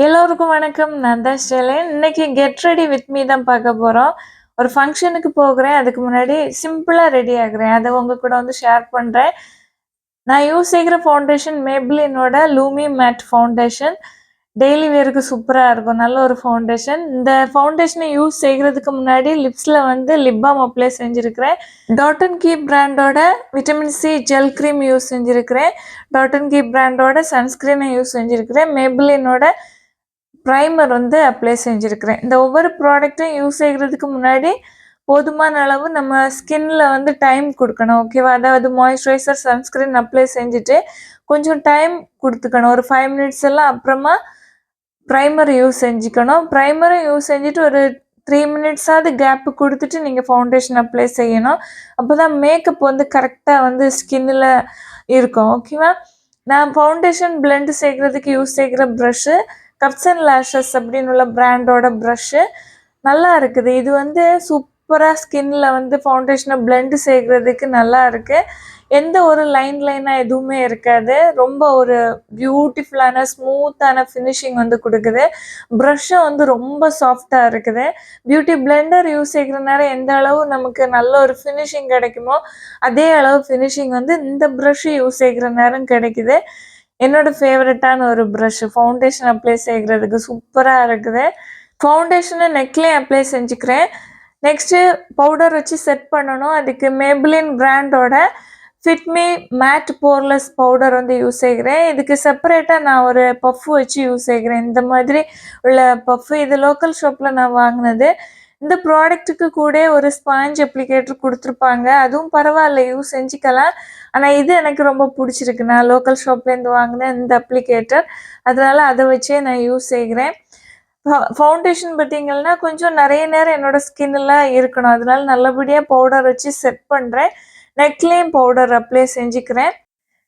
எல்லோருக்கும் வணக்கம். நான் தான் ஸ்டெலின். இன்னைக்கு கெட் ரெடி வித் மீ தான் பார்க்க போறோம். ஒரு ஃபங்ஷனுக்கு போகிறேன். அதுக்கு முன்னாடி சிம்பிளா ரெடி ஆகுறேன். அத உங்க கூட வந்து ஷேர் பண்றேன். நான் யூஸ் செய்கிற ஃபவுண்டேஷன் மேப்ளினோட லூமி மேட் ஃபவுண்டேஷன். டெய்லி வேருக்கு சூப்பரா இருக்கும். நல்ல ஒரு ஃபவுண்டேஷன். இந்த ஃபவுண்டேஷனை யூஸ் செய்கிறதுக்கு முன்னாடி லிப்ஸ்ல வந்து லிப் பாம் அப்ளை செஞ்சிருக்கிறேன். டாட் அண்ட் கீ பிராண்டோட vitamin C gel cream use செஞ்சிருக்கிறேன். டாட் அண்ட் கீ பிராண்டோட சன்ஸ்கிரீனை யூஸ் செஞ்சிருக்கிறேன். மேப்ளினோட ப்ரைமர் வந்து அப்ளை செஞ்சுருக்கிறேன். இந்த ஒவ்வொரு ப்ராடக்ட்டும் யூஸ் செய்கிறதுக்கு முன்னாடி போதுமான அளவு நம்ம ஸ்கின்ல வந்து டைம் கொடுக்கணும். ஓகேவா? அதாவது மாய்ஸ்சரைசர், சன்ஸ்கிரீன் அப்ளை செஞ்சுட்டு கொஞ்சம் டைம் கொடுத்துக்கணும். ஒரு 5 மினிட்ஸ் எல்லாம் அப்புறமா ப்ரைமர் யூஸ் செஞ்சுக்கணும். ப்ரைமரும் யூஸ் செஞ்சுட்டு ஒரு 3 மினிட்ஸாவது கேப்பு கொடுத்துட்டு நீங்கள் ஃபவுண்டேஷன் அப்ளை செய்யணும். அப்போ தான் மேக்கப் வந்து கரெக்டாக வந்து ஸ்கின்னில் இருக்கும். ஓகேவா? நான் ஃபவுண்டேஷன் பிளெண்ட் செய்கிறதுக்கு யூஸ் செய்கிற ப்ரஷ்ஷு கப்ஸ் அண்ட் லேஷஸ் அப்படின்னு உள்ள பிராண்டோட ப்ரஷ்ஷு நல்லா இருக்குது. இது வந்து சூப்பராக ஸ்கின்ல வந்து ஃபவுண்டேஷனை பிளெண்ட் செய்கிறதுக்கு நல்லா இருக்குது. எந்த ஒரு லைனாக எதுவுமே இருக்காது. ரொம்ப ஒரு பியூட்டிஃபுல்லான ஸ்மூத்தான ஃபினிஷிங் வந்து கொடுக்குது. ப்ரஷ்ஷும் வந்து ரொம்ப சாஃப்டாக இருக்குது. பியூட்டி பிளெண்டர் யூஸ் செய்கிற நேரம் எந்த அளவு நமக்கு நல்ல ஒரு ஃபினிஷிங் கிடைக்குமோ அதே அளவு ஃபினிஷிங் வந்து இந்த ப்ரஷ்ஷு யூஸ் செய்கிற நேரம் கிடைக்குது. என்னோட ஃபேவரட்டான ஒரு ப்ரஷ் ஃபவுண்டேஷன் அப்ளை செய்கிறதுக்கு சூப்பராக இருக்குது. ஃபவுண்டேஷனை நெக்லேயும் அப்ளை செஞ்சுக்கிறேன். நெக்ஸ்ட்டு பவுடர் வச்சு செட் பண்ணணும். அதுக்கு மேப்ளின் பிராண்டோட ஃபிட்மி மேட் போர்லெஸ் பவுடர் வந்து யூஸ் செய்கிறேன். இதுக்கு செப்பரேட்டாக நான் ஒரு பஃப் வச்சு யூஸ் செய்கிறேன். இந்த மாதிரி உள்ள பஃப் இது லோக்கல் ஷாப்பில் நான் வாங்கினது. இந்த ப்ராடக்ட்டுக்கு கூட ஒரு ஸ்பாஞ்ச் அப்ளிகேட்டர் கொடுத்துருப்பாங்க. அதுவும் பரவாயில்ல, யூஸ் செஞ்சுக்கலாம். ஆனால் இது எனக்கு ரொம்ப பிடிச்சிருக்கு. நான் லோக்கல் ஷாப்லேருந்து வாங்கினேன் இந்த அப்ளிகேட்டர். அதனால் அதை வச்சே நான் யூஸ் செய்கிறேன். ஃபவுண்டேஷன் பார்த்திங்கன்னா கொஞ்சம் நிறைய நேரம் என்னோடய ஸ்கின்னில் இருக்கணும். அதனால நல்லபடியாக பவுடர் வச்சு செட் பண்ணுறேன். நெக்லேயும் பவுடர் அப்ளை செஞ்சுக்கிறேன்.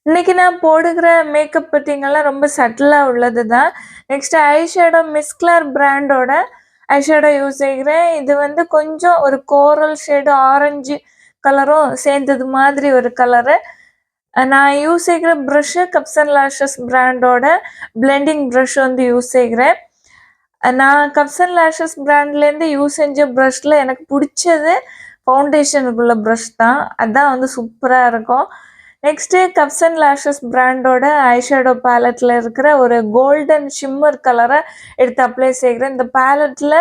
இன்றைக்கி நான் போடுகிற மேக்கப் பார்த்திங்கன்னா ரொம்ப சட்டிலாக உள்ளது தான். நெக்ஸ்ட்டு ஐஷேடோ மிஸ்க்லர் பிராண்டோட ஐஷேடோ யூஸ் செய்கிறேன். இது வந்து கொஞ்சம் ஒரு கோரல் ஷேடு ஆரஞ்சு கலரும் சேர்ந்தது மாதிரி ஒரு கலரு. நான் யூஸ் செய்கிற ப்ரஷ்ஷு கப்ஸ் அண்ட் லேஷஸ் பிராண்டோட பிளெண்டிங் ப்ரஷ் வந்து யூஸ் செய்கிறேன். நான் கப்ஸ் அண்ட் லேஷஸ் பிராண்ட்லேருந்து யூஸ் செஞ்ச ப்ரஷ்ஷில் எனக்கு பிடிச்சது ஃபவுண்டேஷனுக்குள்ள ப்ரஷ் தான். அதுதான் வந்து சூப்பராக இருக்கும். நெக்ஸ்ட்டு கப்ஸ் அண்ட் லேஷஸ் பிராண்டோட ஐஷேடோ பேலட்டில் இருக்கிற ஒரு கோல்டன் ஷிம்மர் கலரை எடுத்து அப்ளை செய்கிறேன். இந்த பேலட்டில்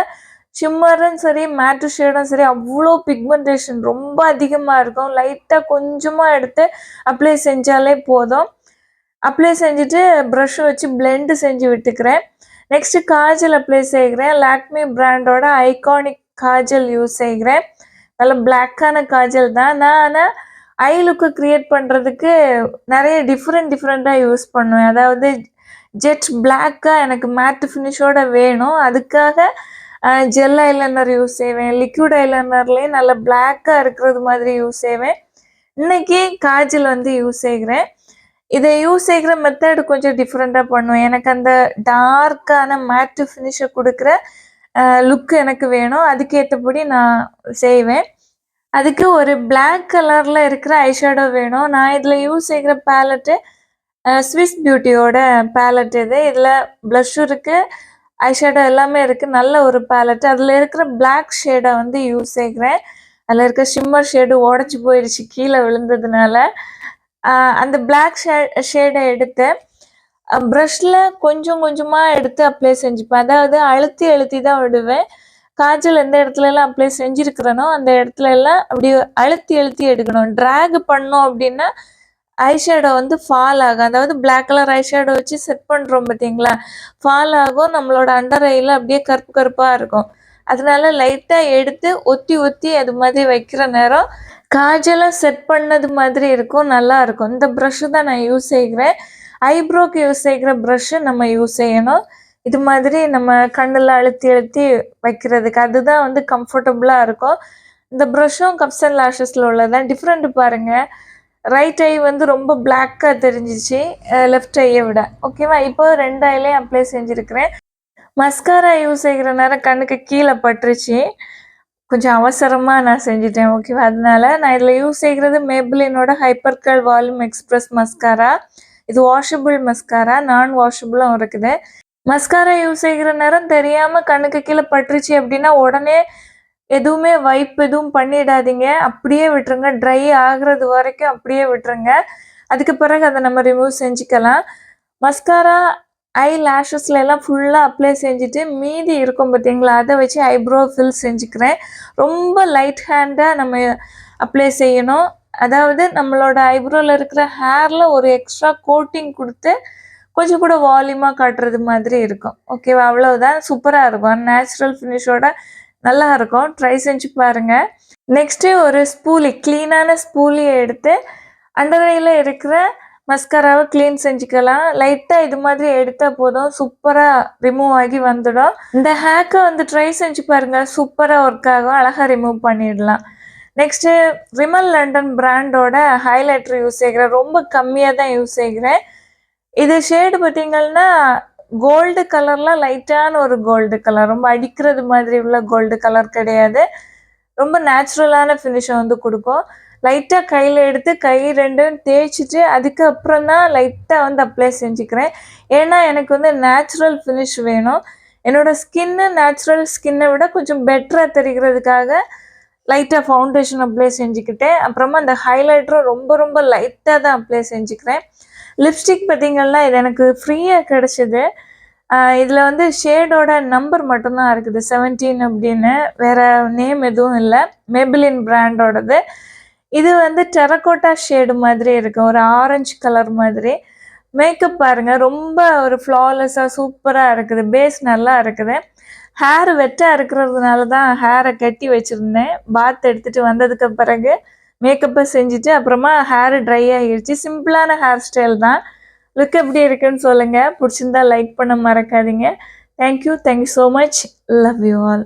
ஷிம்மரும் சரி மேட்டு ஷேடும் சரி அவ்வளோ பிக்மெண்டேஷன் ரொம்ப அதிகமாக இருக்கும். லைட்டாக கொஞ்சமாக எடுத்து அப்ளை செஞ்சாலே போதும். அப்ளை செஞ்சுட்டு ப்ரஷ் வச்சு பிளெண்டு செஞ்சு விட்டுக்கிறேன். நெக்ஸ்ட்டு காஜல் அப்ளை செய்கிறேன். லாக்மி பிராண்டோட ஐகானிக் காஜல் யூஸ் செய்கிறேன். நல்ல பிளாக்கான காஜல் தான். நான் ஆனால் ஐ லுக்கு க்ரியேட் பண்ணுறதுக்கு நிறைய டிஃப்ரெண்ட்டாக யூஸ் பண்ணுவேன். அதாவது ஜெட் பிளாக்காக எனக்கு மேட்டு ஃபினிஷோட வேணும். அதுக்காக ஜெல் ஐலைனர் யூஸ் செய்வேன். லிக்விட் ஐலைனர்லேயும் நல்ல பிளாக்காக இருக்கிறது மாதிரி யூஸ் செய்வேன். இன்றைக்கி காஜல் வந்து யூஸ் செய்கிறேன். இதை யூஸ் செய்கிற மெத்தட் கொஞ்சம் டிஃப்ரெண்ட்டாக பண்ணுவேன். எனக்கு அந்த டார்க்கான மேட்டு ஃபினிஷை கொடுக்குற லுக்கு எனக்கு வேணும். அதுக்கேற்றபடி நான் செய்வேன். அதுக்கு ஒரு பிளாக் கலரில் இருக்கிற ஐஷேடோ வேணும். நான் இதில் யூஸ் செய்கிற பேலட்டு ஸ்விஸ் பியூட்டியோட பேலட் இது. இதில் ப்ளஷ்ஷும் இருக்குது, ஐஷேடோ எல்லாமே இருக்குது. நல்ல ஒரு பேலட். அதில் இருக்கிற பிளாக் ஷேடை வந்து யூஸ் செய்கிறேன். அதில் இருக்க ஷிம்மர் ஷேடு உடஞ்சி போயிடுச்சு கீழே விழுந்ததுனால. அந்த பிளாக் ஷேடை எடுத்து ப்ரஷ்ஷில் கொஞ்சம் கொஞ்சமாக எடுத்து அப்ளை செஞ்சுப்பேன். அதாவது அழுத்தி தான் விடுவேன். காஜல் எந்த இடத்துலலாம் அப்ளை செஞ்சுருக்கிறனோ அந்த இடத்துல எல்லாம் அப்படி அழுத்தி எடுக்கணும். ட்ராக் பண்ணோம் அப்படின்னா ஐஷேடோ வந்து ஃபால் ஆகும். அதாவது பிளாக் கலர் ஐஷேடோ வச்சு செட் பண்ணுறோம் பார்த்தீங்களா, ஃபால் ஆகும். நம்மளோட அண்டர் ஐயில் அப்படியே கருப்பாக இருக்கும். அதனால லைட்டாக எடுத்து ஒத்தி அது மாதிரி வைக்கிற நேரம் காஜலை செட் பண்ணது மாதிரி இருக்கும், நல்லா இருக்கும். இந்த ப்ரஷ்ஷு தான் நான் யூஸ் செய்கிறேன். ஐப்ரோக்கு யூஸ் செய்கிற ப்ரஷ்ஷு நம்ம யூஸ் செய்யணும். இது மாதிரி நம்ம கண்ணில் அழுத்தி வைக்கிறதுக்கு அதுதான் வந்து கம்ஃபர்டபுளாக இருக்கும். இந்த ப்ரஷ்ஷும் கப்ஸ் அண்ட் லேஷஸில் உள்ளதான். டிஃப்ரெண்ட்டு பாருங்கள். ரைட் ஐ வந்து ரொம்ப பிளாக்காக தெரிஞ்சிச்சு லெஃப்ட் ஐயை விட. ஓகேவா? இப்போ 2 ஐலையும் அப்ளை செஞ்சுருக்கிறேன். மஸ்காரா யூஸ் செய்கிற நேரம் கண்ணுக்கு கீழே பட்டுருச்சு. கொஞ்சம் அவசரமாக நான் செஞ்சுட்டேன். ஓகேவா? அதனால நான் இதில் யூஸ் செய்கிறது மேப்ளினோட hyper curl volume express mascara. இது வாஷபிள் மஸ்காரா, நான் வாஷபிளும் இருக்குது. மஸ்காரா யூஸ் செய்கிற நேரம் தெரியாம கண்ணுக்கு கீழ பட்டுருச்சு அப்டின்னா, உடனே எதுவுமே வைப் எதுவும் பண்ணிடாதீங்க. அப்படியே விட்டுருங்க. ட்ரை ஆகுறது வரைக்கும் அப்படியே விட்டுருங்க. அதுக்கு பிறகு அத நம்ம ரிமூவ் செஞ்சுக்கலாம். மஸ்காரா, ஐ லேஷஸ்ல எல்லாம் ஃபுல்லா அப்ளை செஞ்சுட்டு, மீதி இருக்கும் பார்த்தீங்களா, அத வச்சு ஐப்ரோ ஃபில் செஞ்சுக்கிறேன். ரொம்ப லைட் ஹேண்டா நம்ம அப்ளை செய்யணும். அதாவது நம்மளோட ஐப்ரோல இருக்கிற ஹேர்ல ஒரு எக்ஸ்ட்ரா கோட்டிங் குடுத்து, கொஞ்சம் கூட வால்யூமா காட்டுறது மாதிரி இருக்கும். ஓகேவா? அவ்வளவுதான். சூப்பரா இருக்கும். நேச்சுரல் ஃபினிஷோட நல்லா இருக்கும். ட்ரை செஞ்சு பாருங்க. நெக்ஸ்ட்டு ஒரு ஸ்பூலி, கிளீனான ஸ்பூலிய எடுத்து, அண்டர் ஐல இருக்கிற மஸ்காராவ கிளீன் செஞ்சுக்கலாம். லைட்டா இது மாதிரி எடுத்தா போதும். சூப்பரா ரிமூவ் ஆகி வந்துடும். இந்த ஹேக்க வந்து ட்ரை செஞ்சு பாருங்க. சூப்பரா ஒர்க் ஆகும். அழகா ரிமூவ் பண்ணிடலாம். நெக்ஸ்ட்டு ரிமல் லண்டன் பிராண்டோட ஹைலைட்டர் யூஸ் செய்கிறேன். ரொம்ப கம்மியா தான் யூஸ் செய்கிறேன். இது ஷேடு பார்த்தீங்கன்னா, கோல்டு கலர்ல லைட்டான ஒரு கோல்டு கலர். ரொம்ப அடிக்கிறது மாதிரி உள்ள கோல்டு கலர் கிடையாது. ரொம்ப நேச்சுரலான ஃபினிஷ வந்து குடுக்கும். லைட்டா கையில எடுத்து கை 2ம் தேய்ச்சுட்டு, அதுக்கப்புறம் தான் லைட்டா வந்து அப்ளை செஞ்சுக்கிறேன். ஏன்னா, எனக்கு வந்து நேச்சுரல் ஃபினிஷ் வேணும். என்னோட நேச்சுரல் ஸ்கின்ன விட கொஞ்சம் பெட்டரா தெரிகிறதுக்காக, லைட்டா ஃபவுண்டேஷன் அப்ளை செஞ்சுக்கிட்டேன். அப்புறமா அந்த ஹைலைட்டரும் ரொம்ப ரொம்ப லைட்டா தான் அப்ளை செஞ்சுக்கிறேன். லிப்ஸ்டிக் பார்த்தீங்கன்னா, இது எனக்கு ஃப்ரீயா கிடைச்சது. இதில வந்து ஷேடோட நம்பர் மட்டும் தான் இருக்குது. 17 அப்படின்னு. வேற நேம் எதுவும் இல்ல. Maybelline பிராண்டோடது. இது வந்து டெரகோட்டா ஷேடு மாதிரி இருக்கு. ஒரு ஆரஞ்சு கலர் மாதிரி. மேக்கப் பாருங்க. ரொம்ப ஒரு ஃப்ளாலெஸ்ஸா சூப்பரா இருக்குது. பேஸ் நல்லா இருக்குது. ஹேர் வெட்டா இருக்கிறதுனால தான் ஹேர கட்டி வச்சிருந்தேன். பாத் எடுத்துட்டு வந்ததுக்கு பிறகு மேக்கப்ப செஞ்சுட்டு, அப்புறமா ஹேர் ட்ரை ஆகிருச்சு. சிம்பிளான ஹேர் ஸ்டைல் தான். லுக் எப்படி இருக்குன்னு சொல்லுங்க. புடிச்சிருந்தா லைக் பண்ண மறக்காதீங்க. Thank you. Thank you so much. Love you all.